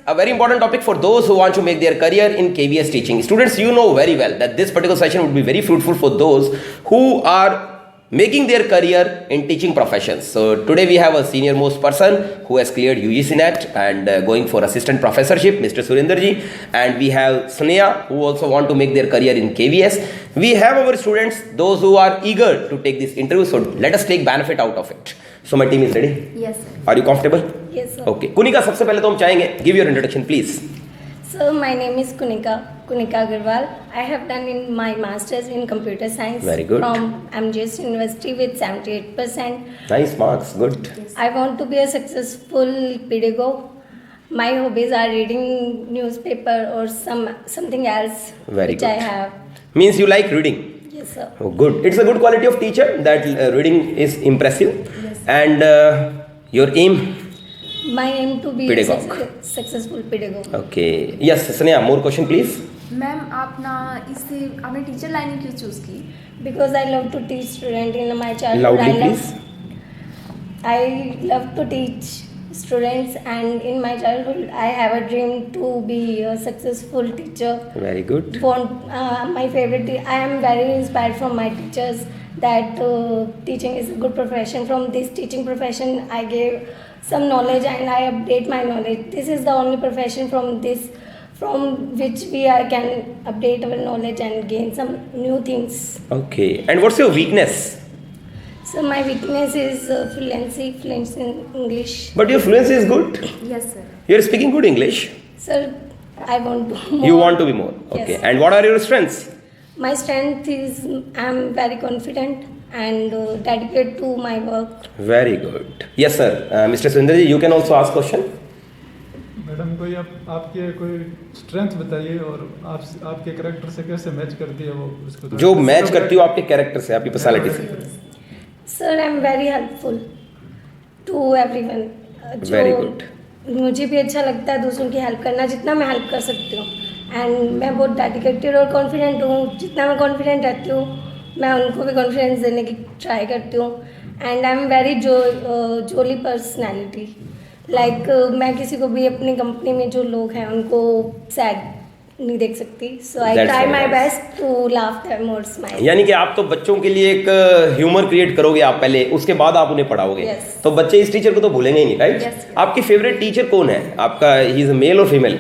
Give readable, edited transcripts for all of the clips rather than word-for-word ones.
a very important topic for those who want to make their career in KVS teaching. Students, you know very well that this particular session would be very fruitful for those who are making their career in teaching professions. So today we have a senior most person who has cleared UGC NET and going for assistant professorship, Mr. Surenderji, and we have Sneha who also want to make their career in KVS. We have our students, those who are eager to take this interview, so let us take benefit out of it. So my team is ready? Yes, sir. Are you comfortable? Yes, sir. Okay. Kunika, सबसे पहले तो हम चाहेंगे, give your introduction please. So my name is Kunika Agarwal. I have done in my masters in computer science. Very good. From MGS University with 78%. Nice marks, good. I want to be a successful pedagogue. My hobbies are reading newspaper or something else Very which good. I have. Means you like reading. Yes, sir. Oh, good. It's a good quality of teacher that reading is impressive. Yes. And your aim? My aim to be Pedagogue. a successful pedagogue. Okay. Yes, Sneha, more question please. Ma'am आपने teacher line क्यों choose की? Because I love to teach student in my childhood. Loudly please. I love to teach students, and in my childhood I have a dream to be a successful teacher. Very good. My favorite, I am very inspired from my teachers that teaching is a good profession. From this teaching profession I gave some knowledge and I update my knowledge. This is the only profession from which can update our knowledge and gain some new things. Okay. And what's your weakness? So my weakness is fluency in English. But your fluency is good. Yes sir. You're speaking good English. Sir, I want to more. You want to be more. Okay. Yes. And what are your strengths? My strength is I am very confident and dedicated to my work. Very good. Yes, sir. Mr. Sundarji, you can also ask question. Madam कोई आपके कोई strength बताइए और आपके character से कैसे match करती है वो उसको जो मैच करती हो आपके कैरेक्टर से, आपकी पर्सनालिटी से. Sir, I am very helpful to everyone. Very good. मुझे भी अच्छा लगता है दूसरों की हेल्प करना, जितना मैं हेल्प कर सकती हूँ. एंड मैं बहुत डेडिकेटेड और कॉन्फिडेंट हूँ. जितना मैं कॉन्फिडेंट रहती हूँ मैं उनको भी कॉन्फिडेंस देने की ट्राई करती हूँ. And I am very jolly personality. Like मैं किसी को भी अपनी कंपनी में जो लोग हैं उनको सैड नहीं देख सकती. So I That's try very my nice. Best to laugh them और स्माइल. यानी कि आप तो बच्चों के लिए एक ह्यूमर क्रिएट करोगे आप पहले, उसके बाद आप उन्हें पढ़ाओगे. Yes. तो बच्चे इस टीचर को तो भूलेंगे ही नहीं, राइट? Yes. आपकी फेवरेट टीचर कौन है आपका? ही इज मेल और female?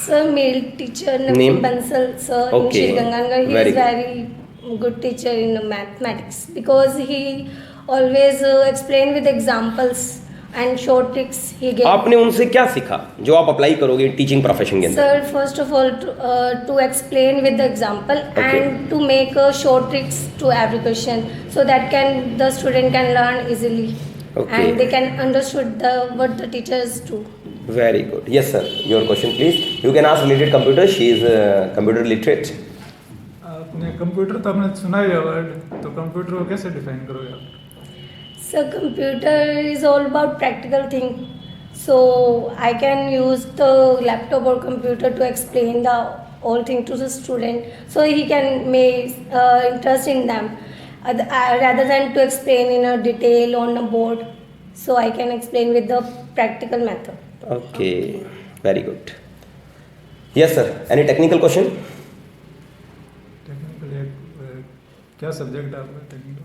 Sir, male teacher Name? Naveen Bansal, sir, Okay. in Shri Gangankar. He Very is good. very good teacher in mathematics because he always explain with examples and short tricks he gave. आपने उनसे क्या सीखा जो आप apply करोगे teaching profession के अंदर? Sir, first of all, to explain with the example Okay. and to make short tricks to every question so that the student can learn easily. Okay. And they can understood what the teachers do. Very good. Yes, sir. Your question, please. You can ask related computer. She is computer literate. आपने computer तो आपने सुना ही है word, तो computer को कैसे define करोगे आप? So computer is all about practical thing. So I can use the laptop or computer to explain the whole thing to the student, so he can make interest in them, rather than to explain in a detail on a board. So I can explain with the practical method. Okay. Very good. Yes, sir. Any technical question? Technical क्या subject है आपका technical?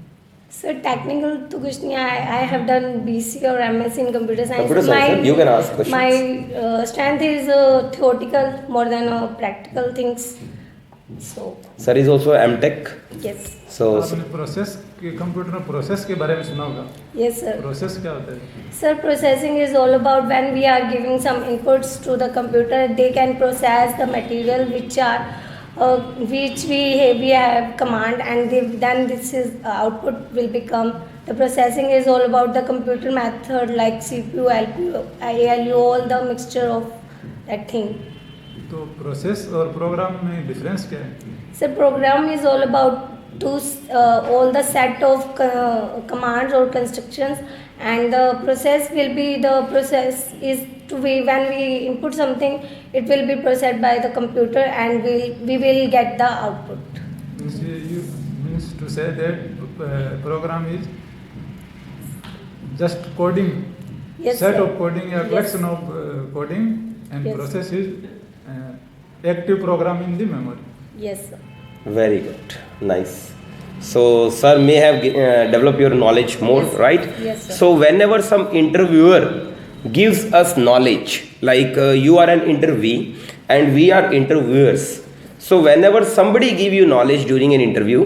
So technical to kuch nahi. I have done BC or MSc in computer science. Computer science, sir. You can ask questions. My strength is theoretical more than practical things. So Sir is also MTech. yes, So आपने process के computer में process के बारे में सुना होगा. yes sir. Process क्या होता है? Sir, processing is all about when we are giving some inputs to the computer, they can process the material which we have command, and then this is output will become. The processing is all about the computer method like CPU, LPU, ALU, all the mixture of that thing. तो process और programme में difference क्या है? So program is all about all the set of commands or constructions, and the process is to be when we input something, it will be processed by the computer and we will get the output. Means to say that program is just coding, Yes, set sir. of coding or Yes. collection of coding and Yes. process is active program in the memory. Yes, sir. Very good. Nice. So, sir may have developed your knowledge more, Yes. right? Yes, sir. So, whenever some interviewer gives us knowledge, like you are an interviewee and we are interviewers. So, whenever somebody give you knowledge during an interview,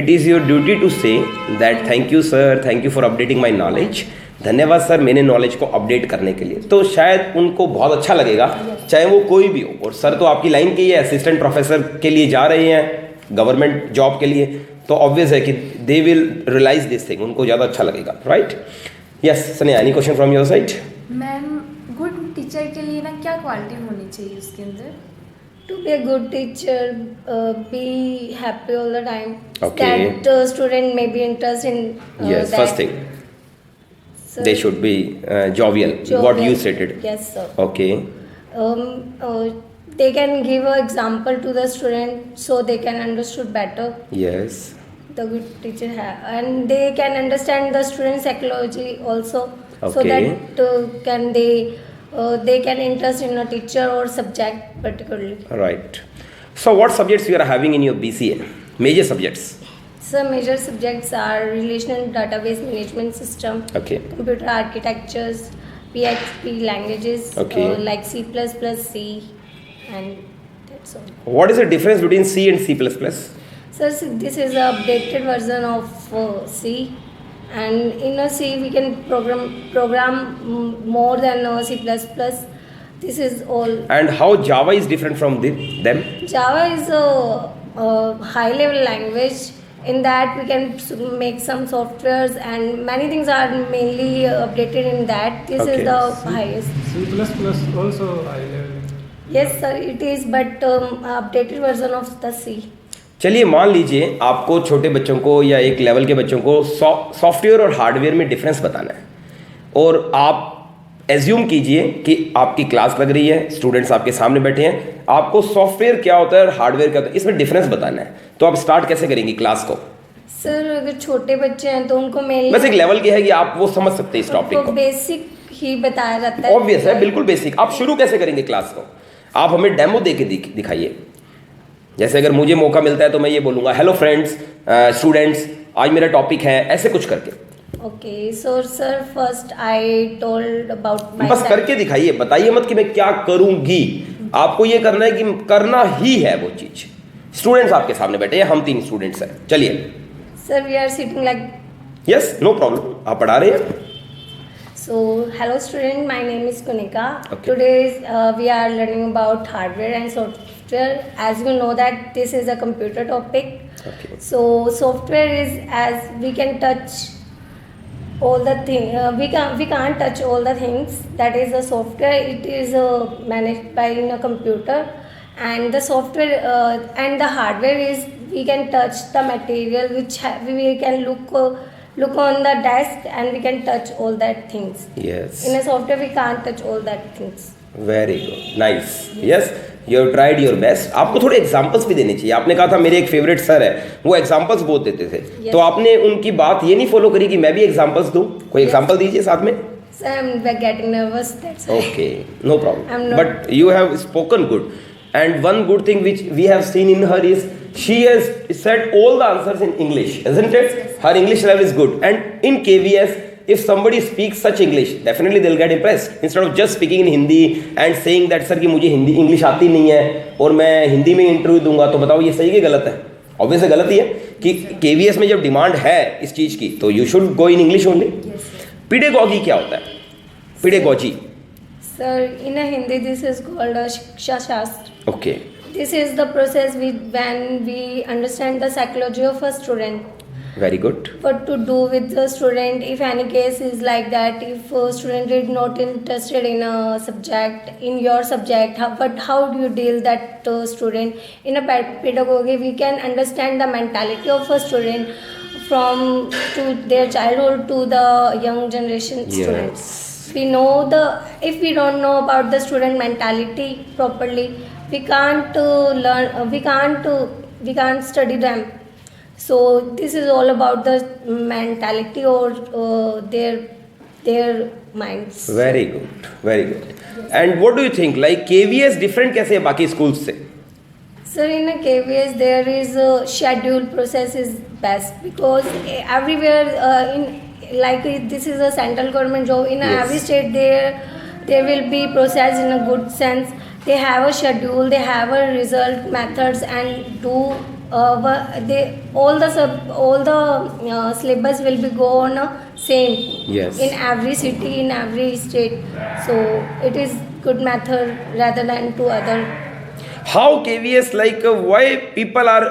it is your duty to say that thank you sir, thank you for updating my knowledge. धन्यवाद sir मैंने knowledge को update करने के लिए. तो शायद उनको बहुत अच्छा लगेगा, चाहे वो कोई भी हो. और सर तो आपकी लाइन के ही असिस्टेंट प्रोफेसर के लिए जा रहे हैं गवर्नमेंट जॉब के लिए, तो ऑब्वियस है कि they will realise this thing, उनको ज़्यादा अच्छा लगेगा, right? Yes Sania, any question from your side? Ma'am good teacher के लिए ना क्या क्वालिटी होनी चाहिए उसके अंदर? To be a good teacher, be happy all the time. Okay. That student may be interested in Yes, that. first thing. So, They should be jovial, what you jovial. stated. Yes, sir. Okay. They can give an example to the student so they can understood better. Yes. The good teacher have, and they can understand the student psychology also. So Okay. that they can interest in a teacher or subject particularly. Right. So what subjects you are having in your BCA? Major subjects. Some major subjects are relational database management system, Okay. computer architectures, PHP languages, Okay. like C++, C, and that's all. What is the difference between C and C++? So this is the updated version of C, and in a C we can program more than C++. This is all. And how Java is different from them? Java is a high level language. In that we can make some softwares, and many things are mainly updated in that. This Okay. is the highest. C++ also high level. Yes sir, it is, but updated version of the C. चलिए मान लीजिए आपको छोटे बच्चों को या एक level के बच्चों को सॉफ्टवेयर और हार्डवेयर में डिफरेंस बताना है, और आप एज्यूम कीजिए कि आपकी क्लास लग रही है, स्टूडेंट्स आपके सामने बैठे हैं, आपको सॉफ्टवेयर क्या होता है और हार्डवेयर क्या होता है इसमें डिफरेंस बताना है, तो आप स्टार्ट कैसे करेंगी क्लास को? सर अगर छोटे बच्चे हैं तो उनको मेनली बस एक लेवल की है कि आप वो समझ सकते हैं इस टॉपिक को, बेसिक ही बताया जाता है. ऑब्वियस है, बिल्कुल बेसिक. आप शुरू कैसे करेंगे क्लास को? आप हमें डेमो दे के दिखाइए. जैसे अगर मुझे मौका मिलता है तो मैं ये बोलूँगा हेलो फ्रेंड्स स्टूडेंट्स, आज मेरा टॉपिक है, ऐसे कुछ करके. Okay so sir first I told about my बस करके दिखाइए, बताइए मत कि मैं क्या करूंगी. आपको ये करना है कि करना ही है वो चीज. स्टूडेंट्स आपके सामने बैठे हैं, हम 3 स्टूडेंट्स हैं, चलिए. Sir we are sitting like. Yes no problem, आप पढ़ा रहे हैं. So, hello student, my name is Kunika. Okay. Today we are learning about hardware and software. As you know that this is a computer topic. Okay. So, software is as we can touch all the thing. We can't touch all the things. That is a software. It is managed by in a computer, and the software and the hardware is we can touch the material which we can look on the desk and we can touch all that things. Yes In a software we can't touch all that things. Very good, nice. Yes you have tried your best. आपको थोड़े examples भी देने चाहिए. आपने कहा था मेरे एक फेवरेट सर है, वो एग्जांपल्स बहुत देते थे. Yes. तो आपने उनकी बात ये नहीं फॉलो करी कि मैं भी एग्जांपल्स दूं? कोई एग्जांपल दीजिए साथ में. So I'm getting nervous. That's why. Okay, no problem. I'm not- But you have spoken good. And one good thing which we have seen in her is she has said all the answers in English, isn't it? Her English level is good. And in KVS, if somebody speaks such English, definitely they'll get impressed. Instead of just speaking in Hindi and saying that sir कि मुझे Hindi English आती नहीं है और मैं हिंदी में interview दूंगा, तो बताओ ये सही कि गलत है? ऑब्वियसली गलत ही है कि KVS में जब डिमांड है इस चीज़ की तो you should go in English only. Pedagogy क्या होता है? Pedagogy. Sir, in a Hindi this is called a Shiksha Shastra. Okay. This is the process when we understand the psychology of a student. Very good. What to do with the student if any case is like that. If a student is not interested in a subject, in your subject, how do you deal that student? In a pedagogy, we can understand the mentality of a student from to their childhood to the young generation students. We know if we don't know about the student mentality properly, we can't learn. We can't study them. So this is all about the mentality or their minds. Very good, very good. And what do you think like KVS different कैसे है बाकी schools से? Sir, in a KVS there is a schedule process is best because everywhere this is a central government job. In Yes. every state there will be process in a good sense. They have a schedule, they have a result methods and do all the syllabus will be go on same. Yes. In every city, in every state. So it is good method rather than to other. How KVS, like why people are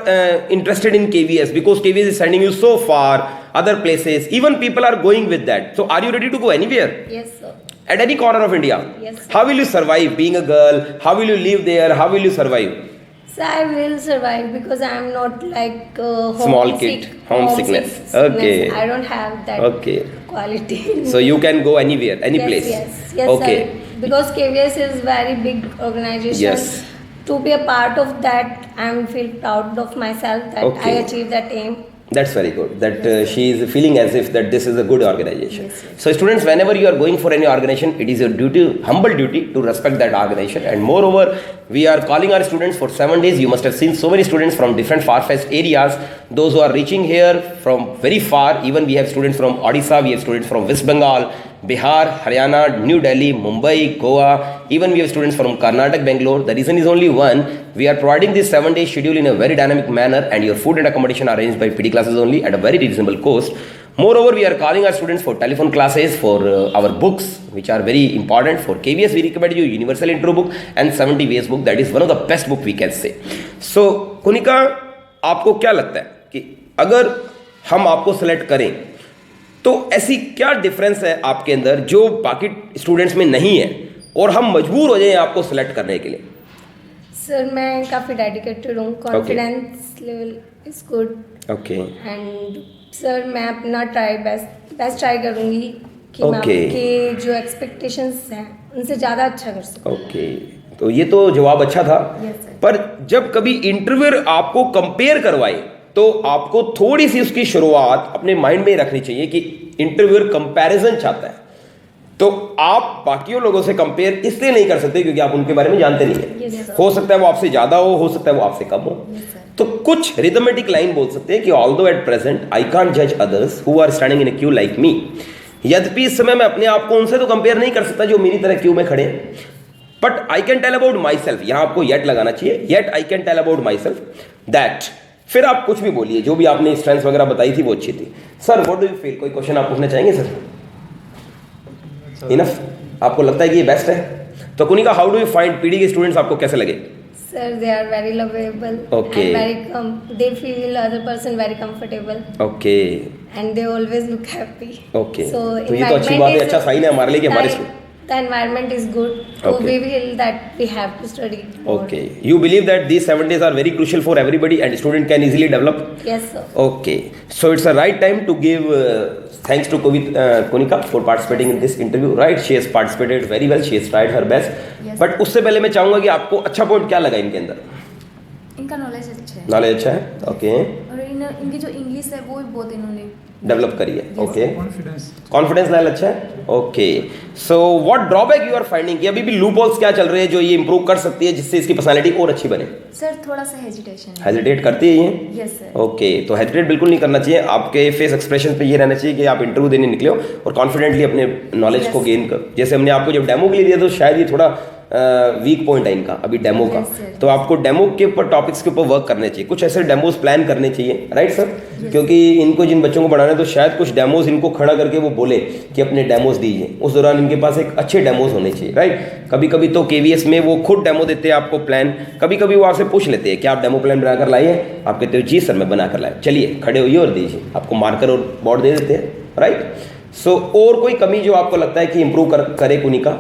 interested in KVS? Because KVS is sending you so far, other places, even people are going with that. So are you ready to go anywhere? Yes, sir. At any corner of India? Yes, sir. How will you survive being a girl? How will you live there? How will you survive? So I will survive because I am not like Small kid, homesickness. Okay. I don't have that Okay. quality. So you can go anywhere, any yes, place? Yes, Okay. sir. Because KVS is very big organization. Yes. To be a part of that, I am feel proud of myself that Okay. I achieved that aim. That's very good. That she is feeling as if that this is a good organization. Yes, yes. So students, whenever you are going for any organization, it is your duty, humble duty, to respect that organization. And moreover, we are calling our students for 7 days. You must have seen so many students from different far-fetched areas. Those who are reaching here from very far. Even we have students from Odisha, we have students from West Bengal, Bihar, Haryana, New Delhi, Mumbai, Goa. Even we have students from Karnataka, Bangalore. The reason is only one. We are providing this 7-day schedule in a very dynamic manner, and your food and accommodation are arranged by PD classes only at a very reasonable cost. Moreover, we are calling our students for telephone classes, for our books, which are very important. For KVS, we recommend you Universal Intro book and 70 ways book. That is one of the best book we can say. So, Kunika, आपको क्या लगता है कि अगर हम आपको select करें तो ऐसी क्या डिफरेंस है आपके अंदर जो बाकी स्टूडेंट्स में नहीं है और हम मजबूर हो जाएं आपको सेलेक्ट करने के लिए? सर मैं काफ़ी डेडिकेटेड हूँ. Confidence level is good. Okay. And sir मैं अपना बेस्ट ट्राई करूँगी कि मैं Okay. आपके जो एक्सपेक्टेशंस हैं उनसे ज़्यादा अच्छा कर सकूँ. ओके, तो ये तो जवाब अच्छा था. Yes, sir. पर जब कभी इंटरव्यूअर आपको कंपेयर करवाए तो आपको थोड़ी सी उसकी शुरुआत अपने माइंड में रखनी चाहिए कि इंटरव्यूअर कंपैरिजन चाहता है, तो आप बाकियों लोगों से कंपेयर इसलिए नहीं कर सकते क्योंकि आप उनके बारे में जानते नहीं है. Yes, sir. हो सकता है वो आपसे ज़्यादा हो सकता है वो आपसे कम हो. Yes, sir. तो कुछ रिदमेटिक लाइन बोल सकते हैं कि although at present I can't जज others who are standing in a queue like me. यद्यपि इस समय मैं अपने आप को उनसे तो कंपेयर नहीं कर सकता जो मेरी तरह क्यू में खड़े हैं, but I can tell about myself. यहाँ आपको येट लगाना चाहिए. Yet I can tell about myself that. फिर आप कुछ भी बोलिए, जो भी आपने स्ट्रेंथ्स वगैरह बताई थी वो अच्छी थी. Sir what do you feel? कोई क्वेश्चन आप पूछना चाहेंगे सर? इनफ? आपको लगता है कि ये बेस्ट है? तो Kunika, how do you find PD के स्टूडेंट्स आपको कैसे लगे? Sir, they are very lovable. Okay. And they feel other person very comfortable. Okay. And they always look happy. Okay. So तो ये तो अच्छी बात है, अच्छा साइन है हमारे लिए कि हमारे the environment is good. So Okay. we feel that we have to study more. Okay. You believe that these 7 days are very crucial for everybody and student can easily develop? Yes, sir. Okay. So it's a right time to give thanks to Kunika for participating in this interview. Right? She has participated very well. She has tried her best. Yes. But उससे पहले मैं चाहूँगा कि आपको अच्छा point क्या लगा इनके अंदर? इनका नॉलेज अच्छा है नॉलेज अच्छा है. ओके. और इनकी जो इंग्लिश है वो भी बहुत इन्होंने डेवलप करी है. ओके. कॉन्फिडेंस कॉन्फिडेंस लेवल अच्छा है. Okay. So what drawback you are finding कि अभी भी लूप होल्स क्या चल रहे हैं जो ये इंप्रूव कर सकती है जिससे इसकी पर्सनालिटी और अच्छी बने? सर थोड़ा सा हेजिटेशन है. हेजिटेट करती है ये? Yes sir. ओके. तो हेजिटेट बिल्कुल नहीं करना चाहिए. आपके फेस एक्सप्रेशन पे ये रहना चाहिए कि आप इंटरव्यू देने निकले हो और कॉन्फिडेंटली अपने नॉलेज को Yes. गेन कर. जैसे हमने आपको जब डेमो के लिए दिया तो शायद ये थोड़ा वीक पॉइंट है इनका अभी डेमो का. Yes, sir. तो आपको डेमो के ऊपर टॉपिक्स के ऊपर वर्क करने चाहिए. कुछ ऐसे डेमोज प्लान करने चाहिए. Right sir? क्योंकि इनको जिन बच्चों को बढ़ाना है तो शायद कुछ डेमोज इनको खड़ा करके वो बोले कि अपने डेमोज दीजिए. उस दौरान इनके पास एक अच्छे डेमोज होने चाहिए. राइट? कभी कभी तो KVS में वो खुद डेमो देते हैं आपको प्लान. कभी कभी वो आपसे पूछ लेते हैं कि आप डेमो प्लान बनाकर लाइए. आप कहते हो जी सर मैं बनाकर लाया. चलिए खड़े होइए और दीजिए. आपको मार्कर और बोर्ड दे देते हैं. राइट? सो और कोई कमी जो आपको लगता है कि इंप्रूव करे कुनिका?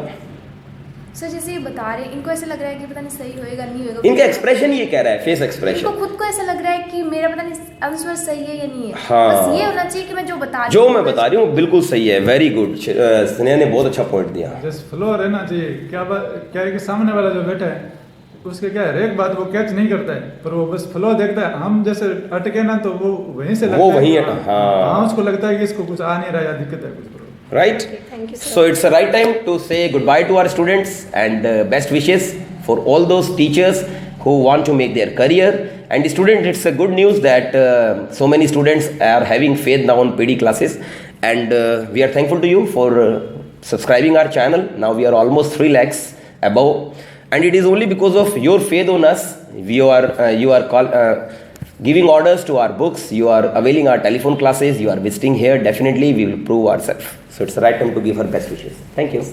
सर जैसे ये बता रहे हैं इनको ऐसा लग रहा है कि पता नहीं सही होएगा नहीं होएगा. इनका एक्सप्रेशन ये कह रहा है, फेस एक्सप्रेशन. इनको खुद को ऐसा लग रहा है कि मेरा पता नहीं आंसर सही है या नहीं है. हाँ. बस ये होना चाहिए कि मैं जो बता रही जो हूँ मैं बता रही हूँ बिल्कुल सही है. Very good. स्नेहा ने बहुत अच्छा पॉइंट दिया. जस्ट फ्लो रहना चाहिए. क्या है कि सामने वाला जो बैठा है उसके क्या है एक बात वो कैच नहीं करता है पर वो बस फ्लो देखता है. हम जैसे अटके ना तो वो वहीं से लगता वो है वहीं कि हाँ. हाँ उसको लगता है कि इसको कुछ आ नहीं रहा या दिक्कत है कुछ. right? Okay, thank you so So it's the right time to say goodbye to our students and best wishes for all those teachers who want to make their career. And the student, it's a good news that so many students are having faith now on PD classes, and we are thankful to you for subscribing our channel. Now we are almost 3 lakhs above, and it is only because of your faith on us. You are giving orders to our books, you are availing our telephone classes, you are visiting here. Definitely we will prove ourselves. So it's the right time to give her best wishes. Thank you.